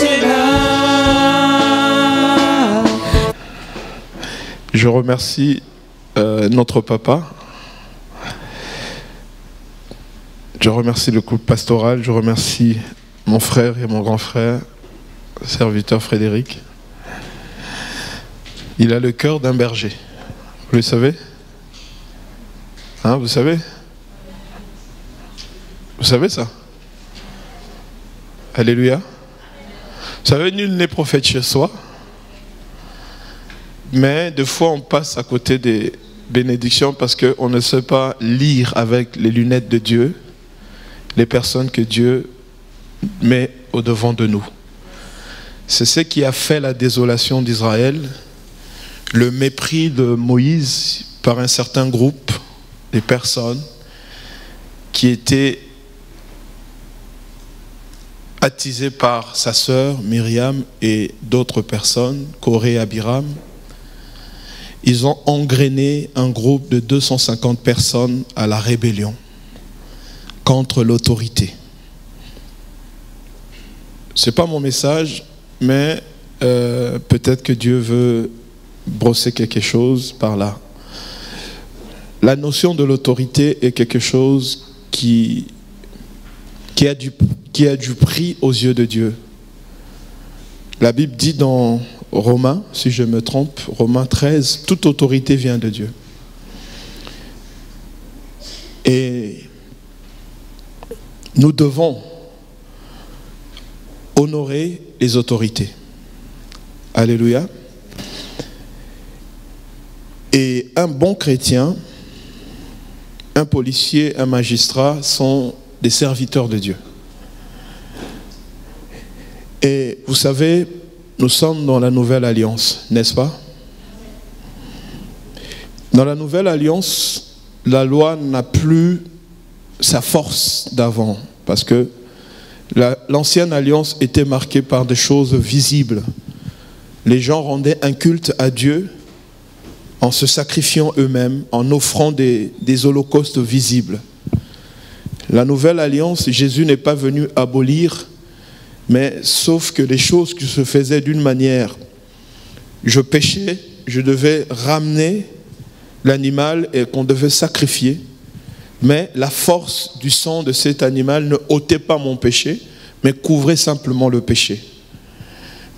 c'est là. Je remercie notre papa. Je remercie le couple pastoral. Je remercie mon frère et mon grand frère, serviteur Frédéric. Il a le cœur d'un berger. Vous le savez? Hein, vous savez? Vous savez ça? Alléluia. Vous savez, nul n'est prophète chez soi. Mais des fois, on passe à côté des bénédictions parce qu'on ne sait pas lire avec les lunettes de Dieu les personnes que Dieu met au-devant de nous. C'est ce qui a fait la désolation d'Israël, le mépris de Moïse par un certain groupe de personnes qui étaient attisées par sa sœur Myriam et d'autres personnes, Corée et Abiram. Ils ont engrainé un groupe de 250 personnes à la rébellion contre l'autorité. Ce n'est pas mon message, mais peut-être que Dieu veut brosser quelque chose par là. La notion de l'autorité est quelque chose qui a du prix aux yeux de Dieu. La Bible dit dans Romains, si je me trompe, Romains 13, toute autorité vient de Dieu. Et nous devons honorer les autorités. Alléluia. Et un bon chrétien, un policier, un magistrat sont des serviteurs de Dieu. Et vous savez, nous sommes dans la nouvelle alliance, n'est-ce pas? Dans la nouvelle alliance, la loi n'a plus sa force d'avant, parce que l'ancienne alliance était marquée par des choses visibles. Les gens rendaient un culte à Dieu en se sacrifiant eux-mêmes, en offrant des holocaustes visibles. La nouvelle alliance, Jésus n'est pas venu abolir, mais sauf que les choses qui se faisaient d'une manière, je péchais, je devais ramener l'animal et qu'on devait sacrifier, mais la force du sang de cet animal ne ôtait pas mon péché, mais couvrait simplement le péché.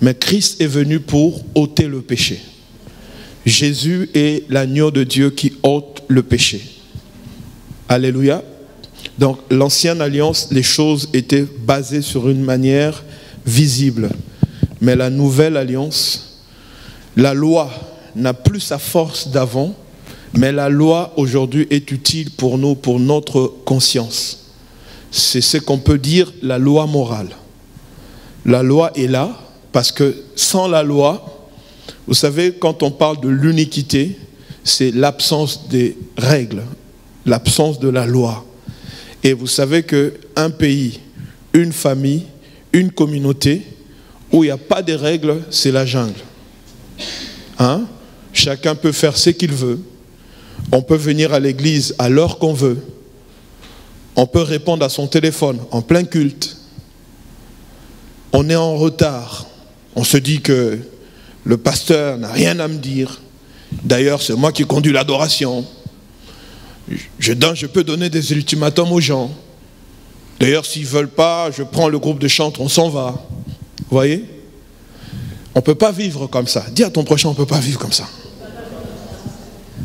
Mais Christ est venu pour ôter le péché. Jésus est l'agneau de Dieu qui ôte le péché. Alléluia. Donc l'ancienne alliance, les choses étaient basées sur une manière visible. Mais la nouvelle alliance, la loi n'a plus sa force d'avant, mais la loi aujourd'hui est utile pour nous, pour notre conscience. C'est ce qu'on peut dire la loi morale. La loi est là parce que sans la loi, vous savez, quand on parle de l'iniquité, c'est l'absence des règles, l'absence de la loi. Et vous savez qu'un pays, une famille, une communauté où il n'y a pas de règles, c'est la jungle. Hein? Chacun peut faire ce qu'il veut. On peut venir à l'église à l'heure qu'on veut. On peut répondre à son téléphone en plein culte. On est en retard. On se dit que le pasteur n'a rien à me dire. D'ailleurs, c'est moi qui conduis l'adoration. Je peux donner des ultimatums aux gens. D'ailleurs, s'ils ne veulent pas, je prends le groupe de chante, on s'en va. Vous voyez? On ne peut pas vivre comme ça. Dis à ton prochain, on ne peut pas vivre comme ça.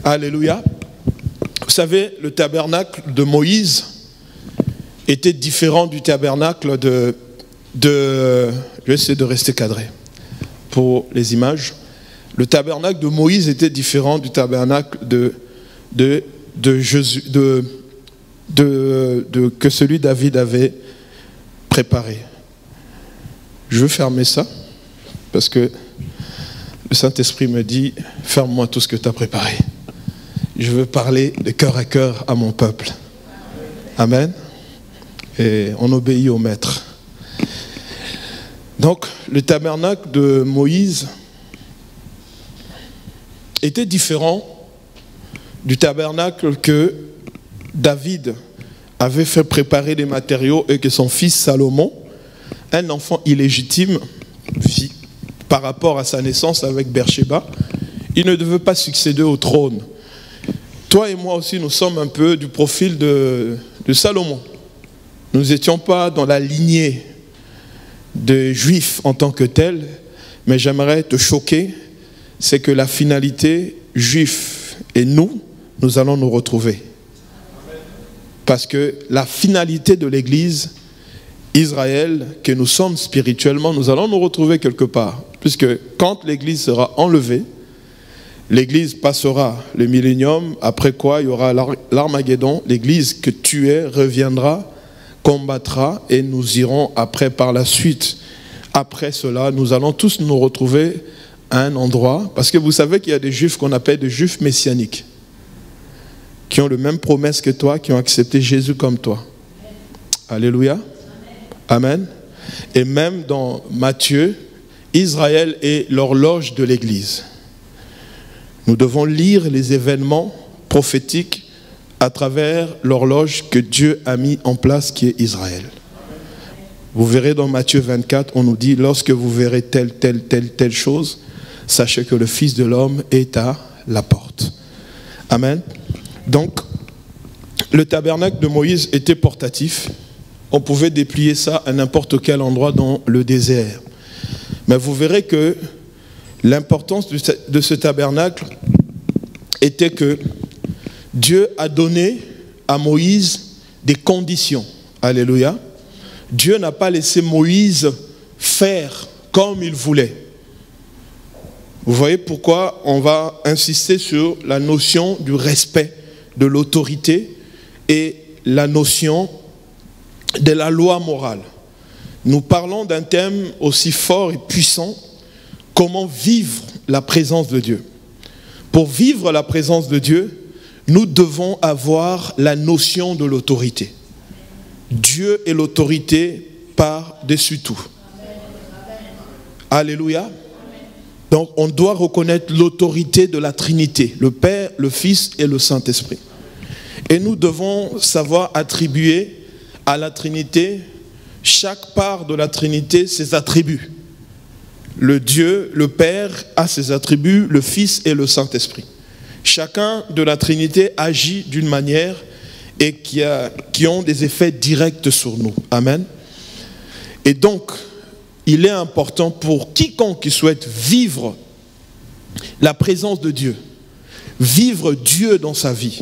Alléluia. Vous savez, le tabernacle de Moïse était différent du tabernacle de je vais essayer de rester cadré pour les images. Le tabernacle de Moïse était différent du tabernacle que celui de David avait préparé. Je veux fermer ça parce que le Saint-Esprit me dit ferme-moi tout ce que tu as préparé. Je veux parler de cœur à cœur à mon peuple. Amen. Et on obéit au Maître. Donc, le tabernacle de Moïse était différent du tabernacle que David avait fait préparer les matériaux et que son fils Salomon, un enfant illégitime, par rapport à sa naissance avec Bersheba, il ne devait pas succéder au trône. Toi et moi aussi, nous sommes un peu du profil de Salomon. Nous n'étions pas dans la lignée des Juifs en tant que tels, mais j'aimerais te choquer, c'est que la finalité, Juifs et nous allons nous retrouver. Parce que la finalité de l'Église, Israël, que nous sommes spirituellement, nous allons nous retrouver quelque part. Puisque quand l'Église sera enlevée, l'Église passera le millénium, après quoi il y aura l'Armageddon, l'Église que tu es reviendra, combattra et nous irons après par la suite. Après cela, nous allons tous nous retrouver à un endroit, parce que vous savez qu'il y a des Juifs qu'on appelle des Juifs messianiques, qui ont les mêmes promesses que toi, qui ont accepté Jésus comme toi. Alléluia. Amen. Et même dans Matthieu, Israël est l'horloge de l'Église. Nous devons lire les événements prophétiques à travers l'horloge que Dieu a mis en place, qui est Israël. Vous verrez dans Matthieu 24, on nous dit, lorsque vous verrez telle chose, sachez que le Fils de l'homme est à la porte. Amen. Donc, le tabernacle de Moïse était portatif. On pouvait déplier ça à n'importe quel endroit dans le désert. Mais vous verrez que l'importance de ce tabernacle était que Dieu a donné à Moïse des conditions. Alléluia. Dieu n'a pas laissé Moïse faire comme il voulait. Vous voyez pourquoi on va insister sur la notion du respect de l'autorité et la notion de la loi morale. Nous parlons d'un thème aussi fort et puissant, comment vivre la présence de Dieu. Pour vivre la présence de Dieu, nous devons avoir la notion de l'autorité. Dieu est l'autorité par-dessus tout. Alléluia. Donc on doit reconnaître l'autorité de la Trinité, le Père, le Fils et le Saint-Esprit. Et nous devons savoir attribuer à la Trinité, chaque part de la Trinité, ses attributs. Le Dieu, le Père, a ses attributs, le Fils et le Saint-Esprit. Chacun de la Trinité agit d'une manière et qui ont des effets directs sur nous. Amen. Et donc, il est important pour quiconque qui souhaite vivre la présence de Dieu, vivre Dieu dans sa vie.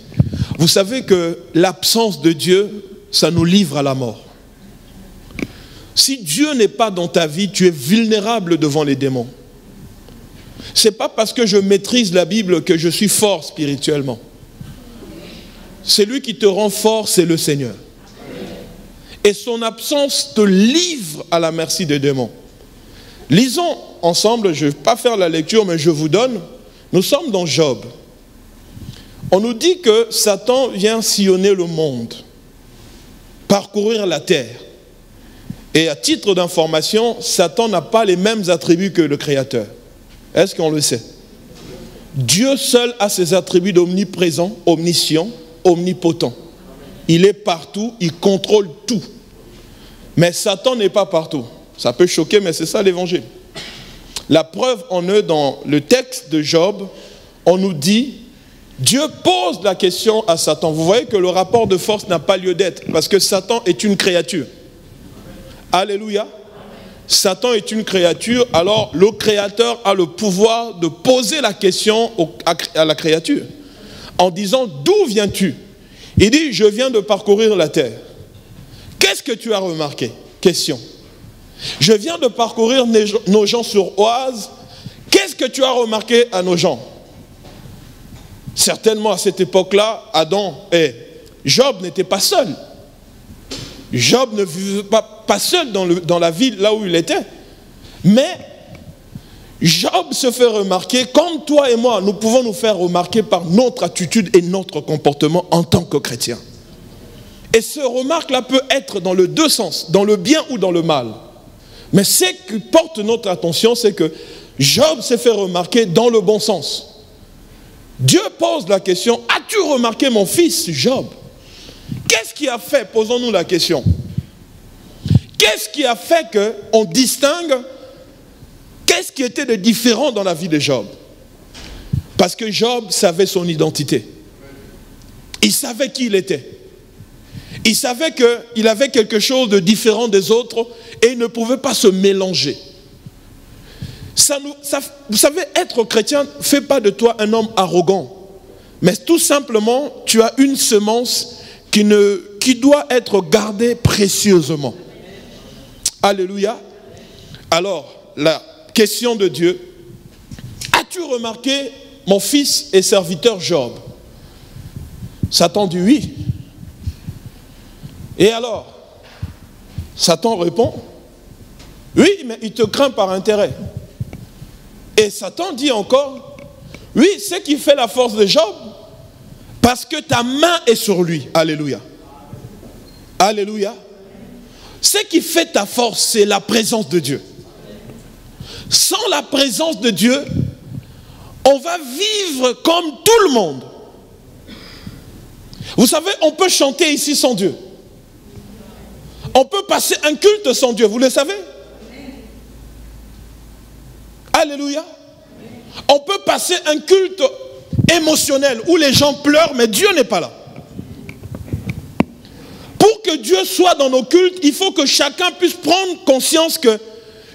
Vous savez que l'absence de Dieu, ça nous livre à la mort. Si Dieu n'est pas dans ta vie, tu es vulnérable devant les démons. Ce n'est pas parce que je maîtrise la Bible que je suis fort spirituellement. Celui qui te rend fort, c'est le Seigneur. Et son absence te livre à la merci des démons. Lisons ensemble, je ne vais pas faire la lecture, mais je vous donne. Nous sommes dans Job. On nous dit que Satan vient sillonner le monde, parcourir la terre. Et à titre d'information, Satan n'a pas les mêmes attributs que le Créateur. Est-ce qu'on le sait? Dieu seul a ses attributs d'omniprésent, omniscient, omnipotent. Il est partout, il contrôle tout. Mais Satan n'est pas partout. Ça peut choquer, mais c'est ça l'évangile. La preuve en est dans le texte de Job, on nous dit, Dieu pose la question à Satan. Vous voyez que le rapport de force n'a pas lieu d'être, parce que Satan est une créature. Alléluia. Satan est une créature, alors le Créateur a le pouvoir de poser la question à la créature, en disant, d'où viens-tu? Il dit, je viens de parcourir la terre. Qu'est-ce que tu as remarqué? Question. Je viens de parcourir nos gens sur Oise. Qu'est-ce que tu as remarqué à nos gens? Certainement à cette époque-là, Adam et Job n'étaient pas seuls. Job ne vivait pas seul dans la ville là où il était. Mais Job se fait remarquer, comme toi et moi, nous pouvons nous faire remarquer par notre attitude et notre comportement en tant que chrétiens. Et ce remarque-là peut être dans les deux sens, dans le bien ou dans le mal. Mais ce qui porte notre attention, c'est que Job s'est fait remarquer dans le bon sens. Dieu pose la question, as-tu remarqué mon fils Job? Qu'est-ce qui a fait, posons-nous la question, qu'est-ce qui a fait qu'on distingue Qu'est-ce qui était de différent dans la vie de Job? Parce que Job savait son identité. Il savait qui il était. Il savait qu'il avait quelque chose de différent des autres et il ne pouvait pas se mélanger. Vous savez, être chrétien ne fait pas de toi un homme arrogant. Mais tout simplement, tu as une semence qui doit être gardée précieusement. Alléluia. Alors, la question de Dieu. As-tu remarqué mon fils et serviteur Job? Satan dit oui. Et alors, Satan répond, oui, mais il te craint par intérêt. Et Satan dit encore, oui, ce qui fait la force de Job, parce que ta main est sur lui. Alléluia. Alléluia. Ce qui fait ta force, c'est la présence de Dieu. Sans la présence de Dieu, on va vivre comme tout le monde. Vous savez, on peut chanter ici sans Dieu. On peut passer un culte sans Dieu, vous le savez? Alléluia. On peut passer un culte émotionnel où les gens pleurent, mais Dieu n'est pas là. Pour que Dieu soit dans nos cultes, il faut que chacun puisse prendre conscience que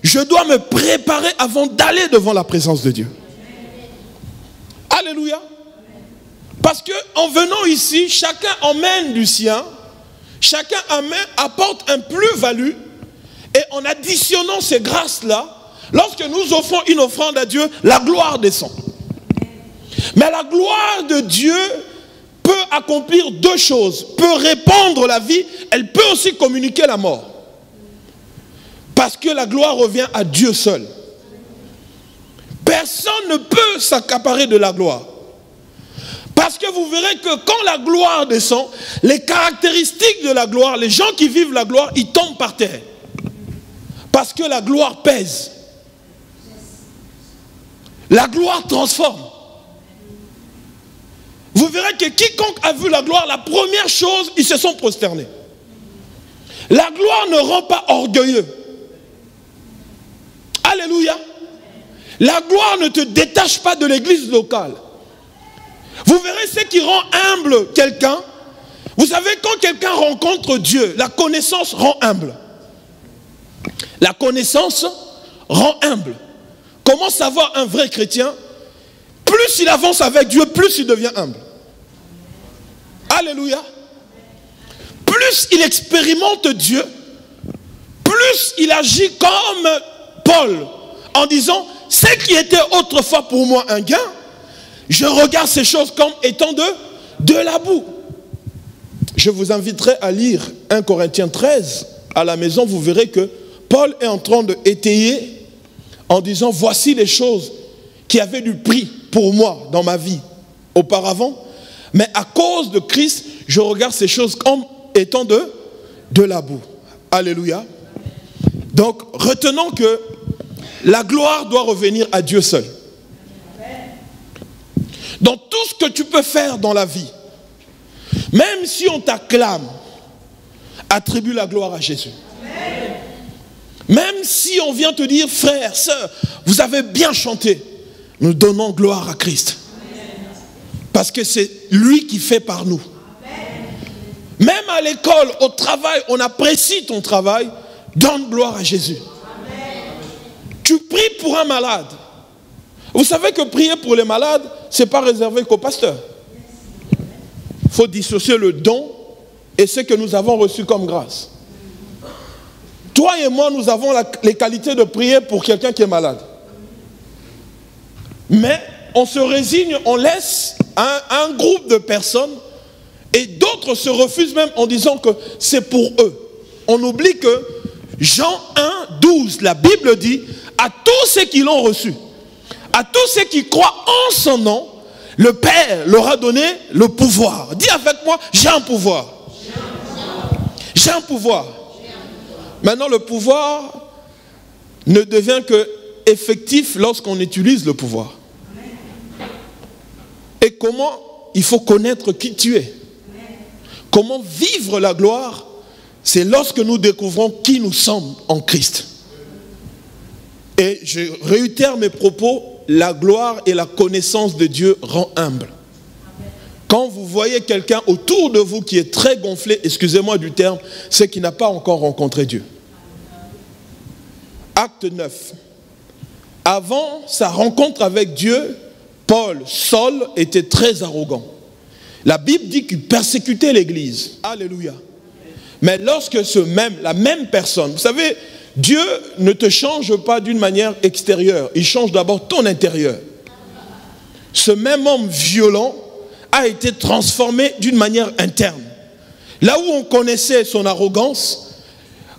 je dois me préparer avant d'aller devant la présence de Dieu. Alléluia. Parce qu'en venant ici, chacun emmène du sien, chacun apporte un plus-value, et en additionnant ces grâces-là, lorsque nous offrons une offrande à Dieu, la gloire descend. Mais la gloire de Dieu peut accomplir deux choses. Peut répandre la vie, elle peut aussi communiquer la mort. Parce que la gloire revient à Dieu seul. Personne ne peut s'accaparer de la gloire. Parce que vous verrez que quand la gloire descend, les caractéristiques de la gloire, les gens qui vivent la gloire, ils tombent par terre. Parce que la gloire pèse. La gloire transforme. Vous verrez que quiconque a vu la gloire, la première chose, ils se sont prosternés. La gloire ne rend pas orgueilleux. Alléluia. La gloire ne te détache pas de l'église locale. Vous verrez ce qui rend humble quelqu'un. Vous savez, quand quelqu'un rencontre Dieu, la connaissance rend humble. La connaissance rend humble. Comment savoir un vrai chrétien? Plus il avance avec Dieu, plus il devient humble. Alléluia. Plus il expérimente Dieu, plus il agit comme Paul, en disant, ce qui était autrefois pour moi un gain, je regarde ces choses comme étant de la boue. Je vous inviterai à lire 1 Corinthiens 13 à la maison, vous verrez que Paul est en train d'étayer en disant, voici les choses qui avaient du prix pour moi dans ma vie auparavant, mais à cause de Christ, je regarde ces choses comme étant de la boue. Alléluia. Donc, retenons que la gloire doit revenir à Dieu seul. Dans tout ce que tu peux faire dans la vie, même si on t'acclame, attribue la gloire à Jésus. Même si on vient te dire, frère, sœur, vous avez bien chanté, nous donnons gloire à Christ. Parce que c'est lui qui fait par nous. Même à l'école, au travail, on apprécie ton travail, donne gloire à Jésus. Tu pries pour un malade. Vous savez que prier pour les malades, ce n'est pas réservé qu'aux pasteurs. Il faut dissocier le don et ce que nous avons reçu comme grâce. Toi et moi, nous avons les qualités de prier pour quelqu'un qui est malade. Mais on se résigne, on laisse un groupe de personnes et d'autres se refusent même en disant que c'est pour eux. On oublie que Jean 1, 12, la Bible dit, à tous ceux qui l'ont reçu, à tous ceux qui croient en son nom, le Père leur a donné le pouvoir. Dis avec moi, j'ai un pouvoir. J'ai un pouvoir. Maintenant, le pouvoir ne devient que effectif lorsqu'on utilise le pouvoir. Et comment il faut connaître qui tu es. Comment vivre la gloire, c'est lorsque nous découvrons qui nous sommes en Christ. Et Et je réitère mes propos, la gloire et la connaissance de Dieu rend humble. Quand vous voyez quelqu'un autour de vous qui est très gonflé, excusez-moi du terme, c'est qu'il n'a pas encore rencontré Dieu. Acte 9. Avant sa rencontre avec Dieu, Paul, Saul, était très arrogant. La Bible dit qu'il persécutait l'Église. Alléluia. Mais lorsque la même personne, vous savez, Dieu ne te change pas d'une manière extérieure, il change d'abord ton intérieur. Ce même homme violent a été transformé d'une manière interne. Là où on connaissait son arrogance,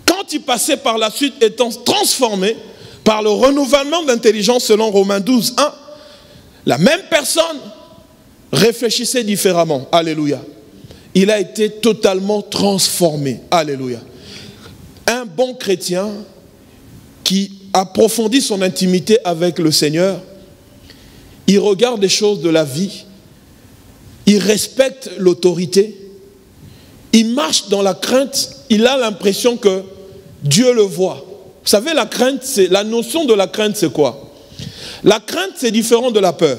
quand il passait par la suite étant transformé par le renouvellement d'intelligence selon Romains 12, 1, la même personne réfléchissait différemment. Alléluia. Il a été totalement transformé. Alléluia. Un bon chrétien qui approfondit son intimité avec le Seigneur, il regarde les choses de la vie, il respecte l'autorité, il marche dans la crainte, il a l'impression que Dieu le voit. Vous savez, la crainte, la notion de la crainte, c'est quoi? La crainte, c'est différent de la peur.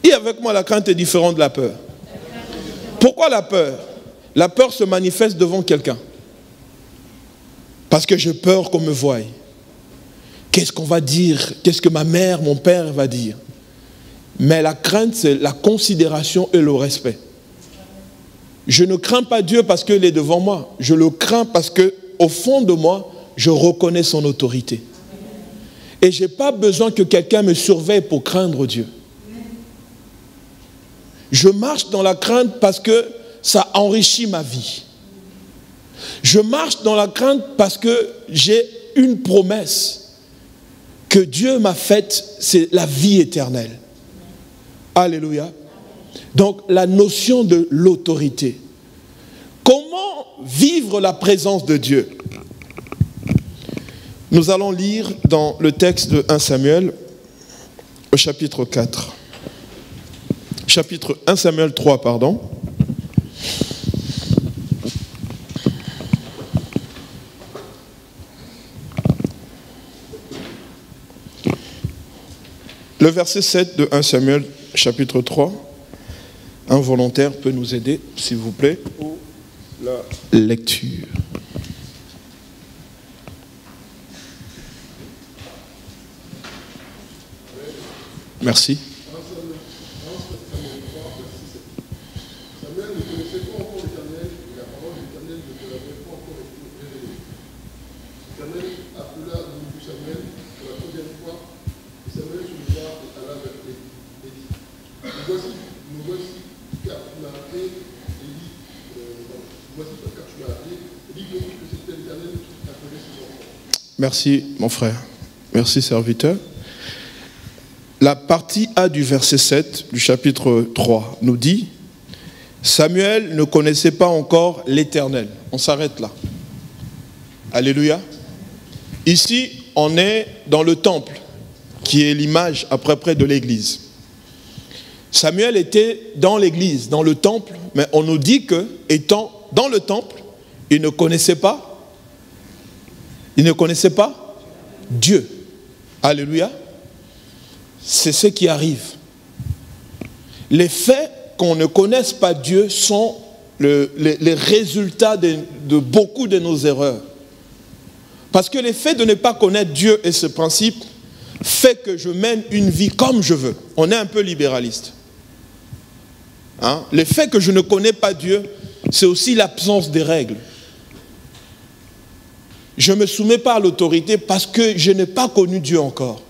Et avec moi, la crainte est différente de la peur. Pourquoi la peur? La peur se manifeste devant quelqu'un. Parce que j'ai peur qu'on me voie. Qu'est-ce qu'on va dire? Qu'est-ce que ma mère, mon père va dire? Mais la crainte, c'est la considération et le respect. Je ne crains pas Dieu parce qu'il est devant moi. Je le crains parce qu'au fond de moi, je reconnais son autorité. Et je n'ai pas besoin que quelqu'un me surveille pour craindre Dieu. Je marche dans la crainte parce que ça enrichit ma vie. Je marche dans la crainte parce que j'ai une promesse que Dieu m'a faite, c'est la vie éternelle. Alléluia. Donc la notion de l'autorité. Comment vivre la présence de Dieu? Nous allons lire dans le texte de 1 Samuel, au chapitre 4. Chapitre 1 Samuel 3, pardon. Le verset 7 de 1 Samuel, chapitre 3. Un volontaire peut nous aider, s'il vous plaît, pour la lecture. Merci. Samuel ne connaissait pas encore l'Éternel, et la parole de l'Éternel ne lui avait pas encore été révélée. L'Éternel appela donc Samuel pour la troisième fois, et Samuel se leva et alla vers Élie. Et dit, nous voici, car tu m'as appelé, Élie, voici car tu m'as appelé, Élie comprit que c'était l'Éternel qui appelait ses enfants. Merci, mon frère. Merci, serviteur. La partie A du verset 7 du chapitre 3 nous dit Samuel ne connaissait pas encore l'Éternel. On s'arrête là. Alléluia. Ici, on est dans le temple, qui est l'image à peu près de l'église. Samuel était dans l'église, dans le temple, mais on nous dit que, étant dans le temple, il ne connaissait pas Dieu. Alléluia. C'est ce qui arrive. Les faits qu'on ne connaisse pas Dieu sont les résultats de beaucoup de nos erreurs. Parce que les faits de ne pas connaître Dieu et ce principe fait que je mène une vie comme je veux. On est un peu libéraliste. Hein? Le fait que je ne connais pas Dieu, c'est aussi l'absence des règles. Je ne me soumets pas à l'autorité parce que je n'ai pas connu Dieu encore.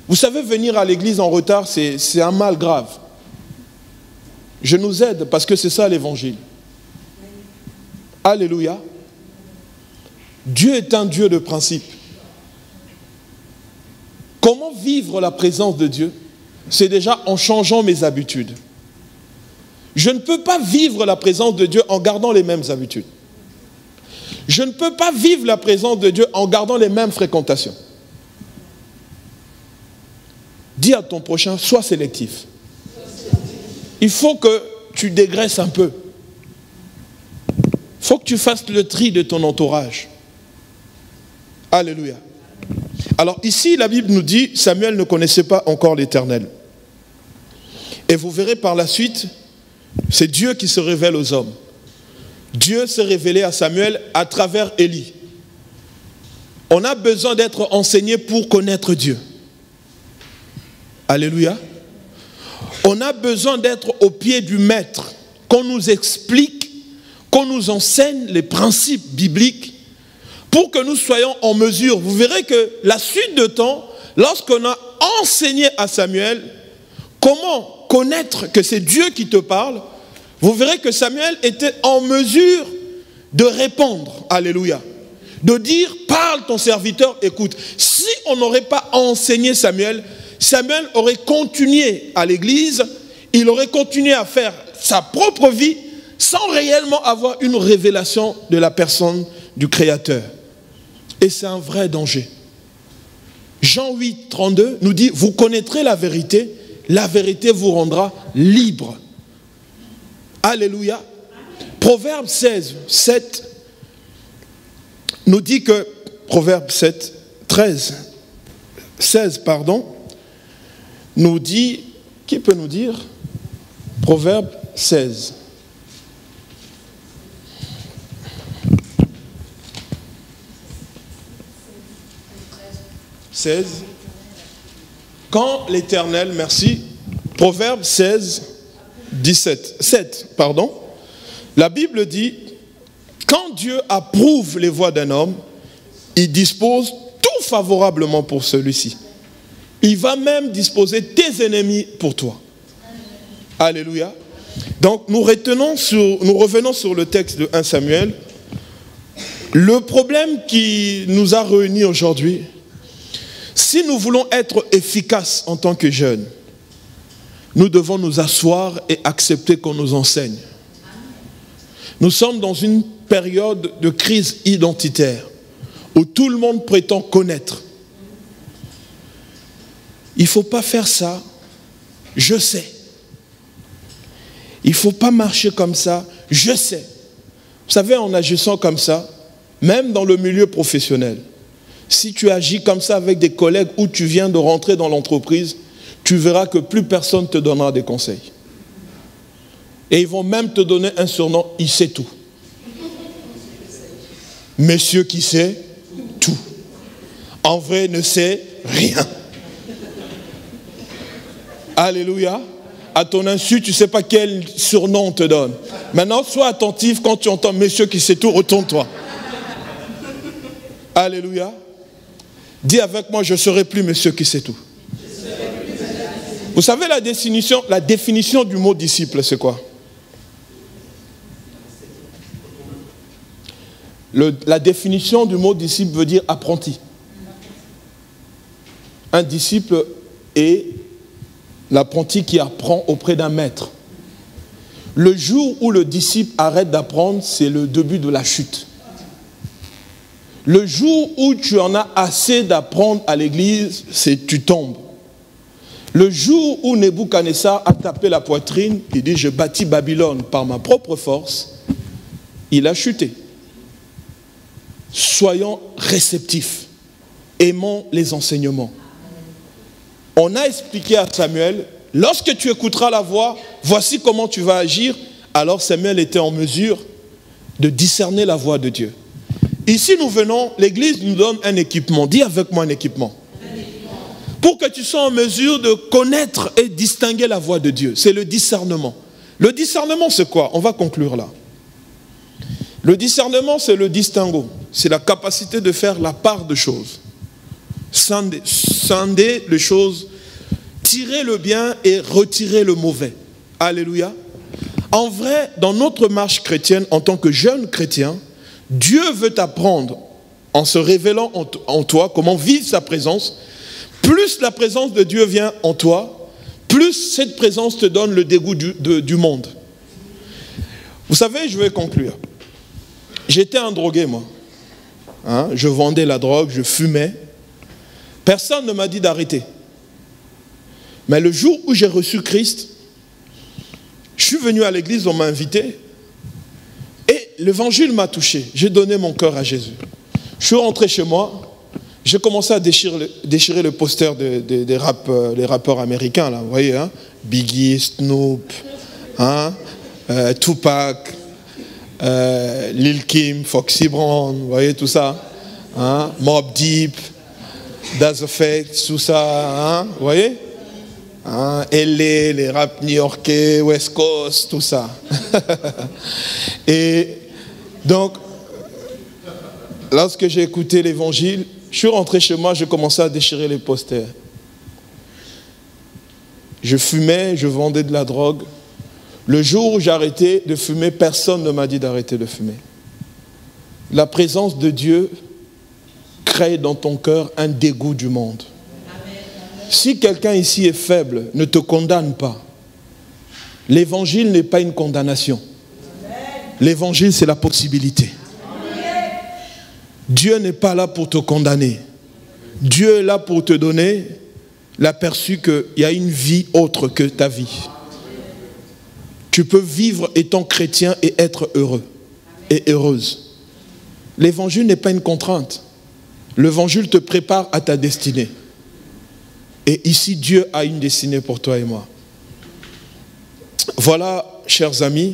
Vous savez, venir à l'église en retard, c'est un mal grave. Je nous aide parce que c'est ça l'évangile. Alléluia. Dieu est un Dieu de principe. Comment vivre la présence de Dieu? C'est déjà en changeant mes habitudes. Je ne peux pas vivre la présence de Dieu en gardant les mêmes habitudes. Je ne peux pas vivre la présence de Dieu en gardant les mêmes fréquentations. Dis à ton prochain, sois sélectif. Il faut que tu dégraisses un peu. Il faut que tu fasses le tri de ton entourage. Alléluia. Alors ici, la Bible nous dit, Samuel ne connaissait pas encore l'Éternel. Et vous verrez par la suite, c'est Dieu qui se révèle aux hommes. Dieu s'est révélé à Samuel à travers Élie. On a besoin d'être enseigné pour connaître Dieu. Alléluia. On a besoin d'être au pied du maître, qu'on nous explique, qu'on nous enseigne les principes bibliques pour que nous soyons en mesure. Vous verrez que la suite de temps, lorsqu'on a enseigné à Samuel comment connaître que c'est Dieu qui te parle, vous verrez que Samuel était en mesure de répondre. Alléluia. De dire, parle ton serviteur, écoute. Si on n'aurait pas enseigné Samuel, Samuel aurait continué à l'église, il aurait continué à faire sa propre vie sans réellement avoir une révélation de la personne du Créateur. Et c'est un vrai danger. Jean 8, 32 nous dit, vous connaîtrez la vérité vous rendra libre. Alléluia. Proverbe 16, 7 nous dit que, Proverbe 7, 16, nous dit, qui peut nous dire? Proverbe 16. Quand l'Éternel, merci, Proverbe 16, 7, la Bible dit, quand Dieu approuve les voies d'un homme, il dispose tout favorablement pour celui-ci. Il va même disposer tes ennemis pour toi. Alléluia. Donc nous revenons sur le texte de 1 Samuel. Le problème qui nous a réunis aujourd'hui, si nous voulons être efficaces en tant que jeunes, nous devons nous asseoir et accepter qu'on nous enseigne. Nous sommes dans une période de crise identitaire où tout le monde prétend connaître. Il ne faut pas faire ça, je sais. Il ne faut pas marcher comme ça, je sais. Vous savez, en agissant comme ça, même dans le milieu professionnel, si tu agis comme ça avec des collègues où tu viens de rentrer dans l'entreprise, tu verras que plus personne ne te donnera des conseils. Et ils vont même te donner un surnom, il sait tout. Monsieur qui sait tout. En vrai, ne sait rien. Alléluia. À ton insu, tu ne sais pas quel surnom on te donne. Maintenant, sois attentif quand tu entends monsieur qui sait tout, retourne-toi. Alléluia. Dis avec moi, je ne serai plus monsieur qui sait tout. Vous savez la définition du mot disciple, c'est quoi? La définition du mot disciple veut dire apprenti. Un disciple est l'apprenti qui apprend auprès d'un maître. Le jour où le disciple arrête d'apprendre, c'est le début de la chute. Le jour où tu en as assez d'apprendre à l'église, c'est tu tombes. Le jour où Nebuchadnezzar a tapé la poitrine, il dit « Je bâtis Babylone par ma propre force », il a chuté. Soyons réceptifs, aimons les enseignements. On a expliqué à Samuel, lorsque tu écouteras la voix, voici comment tu vas agir. Alors Samuel était en mesure de discerner la voix de Dieu. Ici nous venons, l'église nous donne un équipement. Dis avec moi un équipement. Pour que tu sois en mesure de connaître et distinguer la voix de Dieu. C'est le discernement. Le discernement c'est quoi? On va conclure là. Le discernement c'est le distinguo. C'est la capacité de faire la part de choses. Scinder les choses, tirer le bien et retirer le mauvais. Alléluia. En vrai, dans notre marche chrétienne, en tant que jeune chrétien, Dieu veut t'apprendre, en se révélant en toi, comment vivre sa présence. Plus la présence de Dieu vient en toi, plus cette présence te donne le dégoût du monde. Vous savez, je vais conclure. J'étais un drogué, moi. Je vendais la drogue, je fumais. Personne ne m'a dit d'arrêter. Mais le jour où j'ai reçu Christ, je suis venu à l'église, on m'a invité. Et l'évangile m'a touché. J'ai donné mon cœur à Jésus. Je suis rentré chez moi. j'ai commencé à déchirer le poster des rappeurs américains, là, vous voyez, hein? Biggie, Snoop, hein? Tupac, Lil Kim, Foxy Brown, vous voyez tout ça, hein? Mobb Deep, Das Effect, tout ça, hein? Vous voyez, hein? LA, les rap new-yorkais, West Coast, tout ça. Et donc, lorsque j'ai écouté l'évangile, je suis rentré chez moi, j'ai commencé à déchirer les posters. Je fumais, je vendais de la drogue. Le jour où j'ai arrêté de fumer, personne ne m'a dit d'arrêter de fumer. La présence de Dieu crée dans ton cœur un dégoût du monde. Si quelqu'un ici est faible, ne te condamne pas. L'évangile n'est pas une condamnation. L'évangile, c'est la possibilité. Dieu n'est pas là pour te condamner. Dieu est là pour te donner l'aperçu qu'il y a une vie autre que ta vie. Tu peux vivre étant chrétien et être heureux et heureuse. L'évangile n'est pas une contrainte. L'évangile te prépare à ta destinée. Et ici, Dieu a une destinée pour toi et moi. Voilà, chers amis,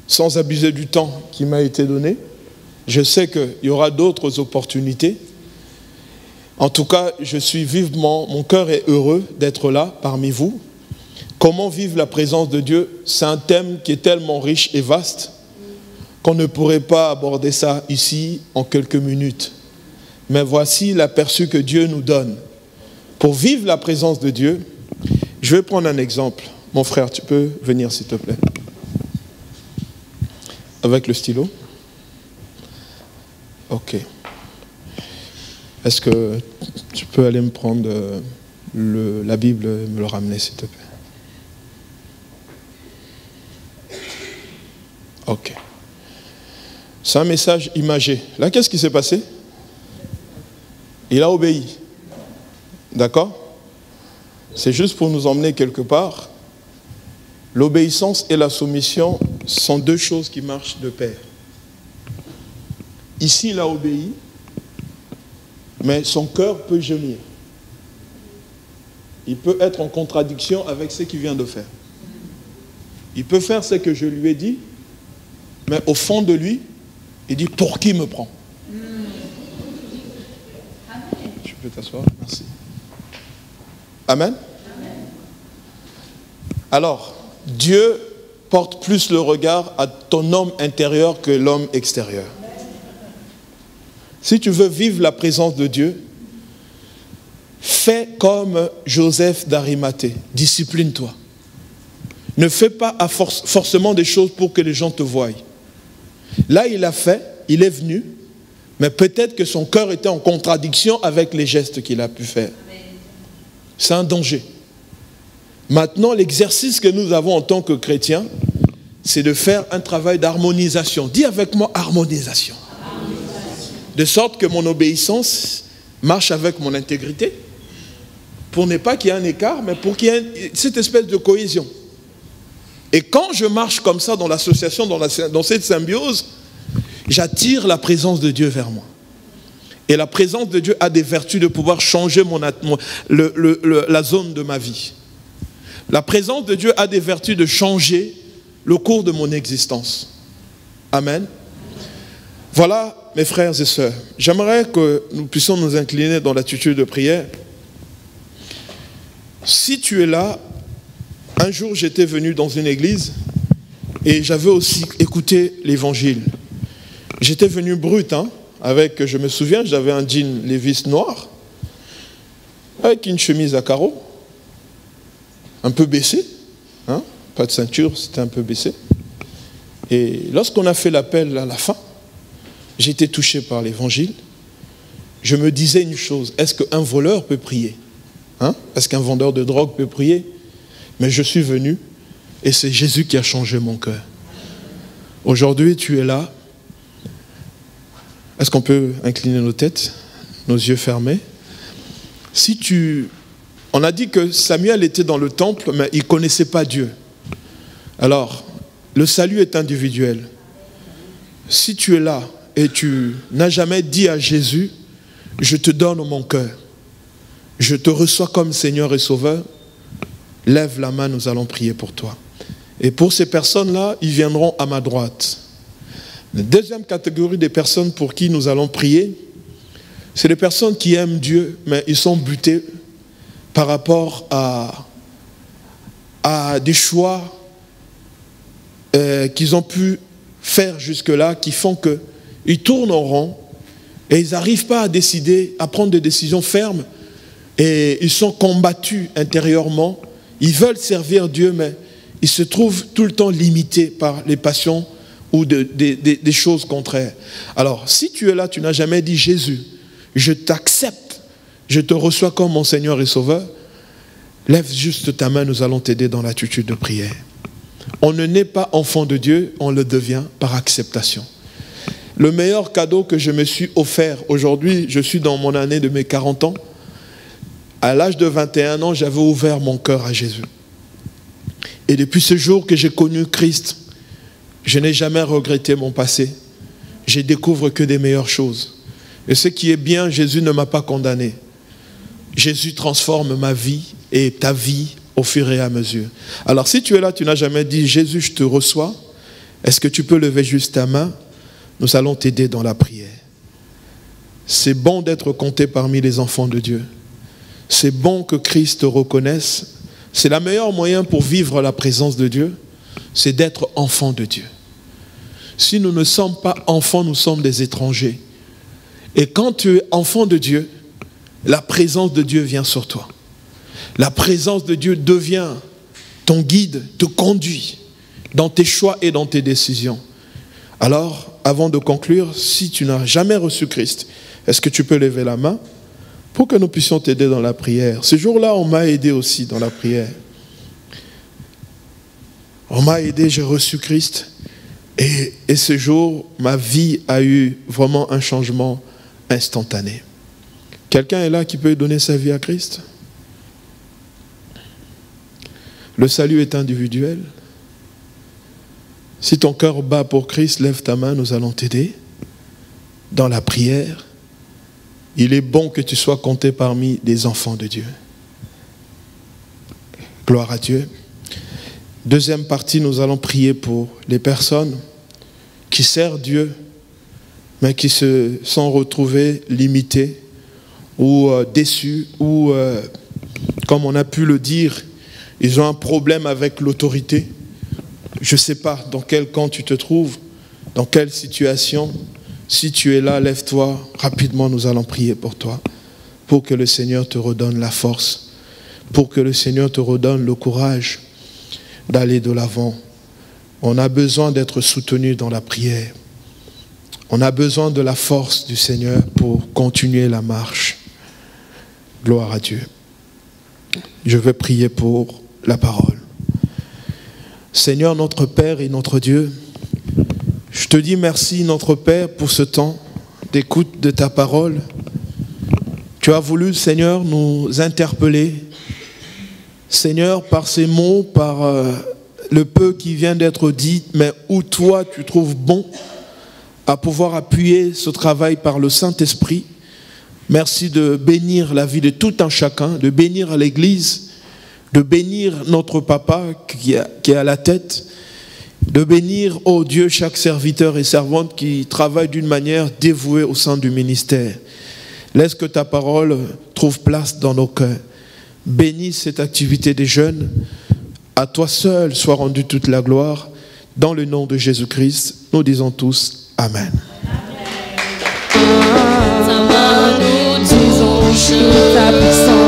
sans abuser du temps qui m'a été donné, je sais qu'il y aura d'autres opportunités. En tout cas, je suis vivement, mon cœur est heureux d'être là parmi vous. Comment vivre la présence de Dieu? C'est un thème qui est tellement riche et vaste qu'on ne pourrait pas aborder ça ici en quelques minutes. Mais voici l'aperçu que Dieu nous donne. Pour vivre la présence de Dieu, je vais prendre un exemple. Mon frère, tu peux venir s'il te plaît? Avec le stylo. Ok. Est-ce que tu peux aller me prendre la Bible et me le ramener, s'il te plaît? Ok. C'est un message imagé. Là, qu'est-ce qui s'est passé? Il a obéi. D'accord? C'est juste pour nous emmener quelque part. L'obéissance et la soumission sont deux choses qui marchent de pair. Ici, il a obéi, mais son cœur peut gémir. Il peut être en contradiction avec ce qu'il vient de faire. Il peut faire ce que je lui ai dit, mais au fond de lui, il dit, pour qui me prend? Tu peux t'asseoir? Merci. Amen. Alors, Dieu porte plus le regard à ton homme intérieur que l'homme extérieur. Si tu veux vivre la présence de Dieu, fais comme Joseph d'Arimathée, discipline-toi. Ne fais pas forcément des choses pour que les gens te voient. Là, il a fait, il est venu, mais peut-être que son cœur était en contradiction avec les gestes qu'il a pu faire. C'est un danger. Maintenant, l'exercice que nous avons en tant que chrétiens, c'est de faire un travail d'harmonisation. Dis avec moi, harmonisation. De sorte que mon obéissance marche avec mon intégrité, pour ne pas qu'il y ait un écart, mais pour qu'il y ait cette espèce de cohésion. Et quand je marche comme ça dans l'association, dans cette symbiose, j'attire la présence de Dieu vers moi. Et la présence de Dieu a des vertus de pouvoir changer la zone de ma vie. La présence de Dieu a des vertus de changer le cours de mon existence. Amen. Voilà, mes frères et sœurs, j'aimerais que nous puissions nous incliner dans l'attitude de prière. Si tu es là, un jour j'étais venu dans une église et j'avais aussi écouté l'évangile. J'étais venu brut, avec, je me souviens, j'avais un jean Levi's noir, avec une chemise à carreaux, un peu baissée, pas de ceinture, c'était un peu baissé. Et lorsqu'on a fait l'appel à la fin, j'étais touché par l'évangile. Je me disais une chose, est-ce qu'un voleur peut prier? Est-ce qu'un vendeur de drogue peut prier? Mais je suis venu et c'est Jésus qui a changé mon cœur. Aujourd'hui, tu es là. Est-ce qu'on peut incliner nos têtes, nos yeux fermés? On a dit que Samuel était dans le temple, mais il ne connaissait pas Dieu. Alors, le salut est individuel. Si tu es là et tu n'as jamais dit à Jésus, je te donne mon cœur. Je te reçois comme Seigneur et Sauveur. Lève la main, nous allons prier pour toi. Et pour ces personnes-là, ils viendront à ma droite. La deuxième catégorie des personnes pour qui nous allons prier, c'est les personnes qui aiment Dieu, mais ils sont butés par rapport à des choix qu'ils ont pu faire jusque-là, qui font qu'ils tournent en rond et ils n'arrivent pas à décider, à prendre des décisions fermes, et ils sont combattus intérieurement. Ils veulent servir Dieu, mais ils se trouvent tout le temps limités par les passions ou des choses contraires. Alors, si tu es là, tu n'as jamais dit Jésus, je t'accepte, je te reçois comme mon Seigneur et Sauveur, lève juste ta main, nous allons t'aider dans l'attitude de prière. On ne naît pas enfant de Dieu, on le devient par acceptation. Le meilleur cadeau que je me suis offert, aujourd'hui, je suis dans mon année de mes 40 ans, à l'âge de 21 ans, j'avais ouvert mon cœur à Jésus. Et depuis ce jour que j'ai connu Christ, je n'ai jamais regretté mon passé. Je découvre que des meilleures choses. Et ce qui est bien, Jésus ne m'a pas condamné. Jésus transforme ma vie et ta vie au fur et à mesure. Alors si tu es là, tu n'as jamais dit Jésus, je te reçois, est-ce que tu peux lever juste ta main? Nous allons t'aider dans la prière. C'est bon d'être compté parmi les enfants de Dieu. C'est bon que Christ te reconnaisse. C'est le meilleur moyen pour vivre la présence de Dieu, c'est d'être enfant de Dieu. Si nous ne sommes pas enfants, nous sommes des étrangers. Et quand tu es enfant de Dieu, la présence de Dieu vient sur toi. La présence de Dieu devient ton guide, te conduit dans tes choix et dans tes décisions. Alors, avant de conclure, si tu n'as jamais reçu Christ, est-ce que tu peux lever la main pour que nous puissions t'aider dans la prière? Ce jour-là, on m'a aidé aussi dans la prière. On m'a aidé, j'ai reçu Christ. Et ce jour, ma vie a eu vraiment un changement instantané. Quelqu'un est là qui peut donner sa vie à Christ? Le salut est individuel. Si ton cœur bat pour Christ, lève ta main, nous allons t'aider dans la prière. Il est bon que tu sois compté parmi les enfants de Dieu. Gloire à Dieu. Deuxième partie, nous allons prier pour les personnes qui servent Dieu, mais qui se sont retrouvées limitées ou déçues, ou comme on a pu le dire, ils ont un problème avec l'autorité. Je ne sais pas dans quel camp tu te trouves, dans quelle situation. Si tu es là, lève-toi. Rapidement, nous allons prier pour toi, pour que le Seigneur te redonne la force, pour que le Seigneur te redonne le courage d'aller de l'avant. On a besoin d'être soutenu dans la prière. On a besoin de la force du Seigneur pour continuer la marche. Gloire à Dieu. Je vais prier pour la parole. Seigneur, notre Père et notre Dieu, je te dis merci, notre Père, pour ce temps d'écoute de ta parole. Tu as voulu, Seigneur, nous interpeller. Seigneur, par ces mots, par le peu qui vient d'être dit, mais où toi tu trouves bon à pouvoir appuyer ce travail par le Saint-Esprit. Merci de bénir la vie de tout un chacun, de bénir l'Église, de bénir notre papa qui est à la tête, de bénir, oh Dieu, chaque serviteur et servante qui travaille d'une manière dévouée au sein du ministère. Laisse que ta parole trouve place dans nos cœurs. Bénis cette activité des jeunes. À toi seul soit rendue toute la gloire. Dans le nom de Jésus-Christ, nous disons tous Amen. Ta main, nous disons, ta puissance.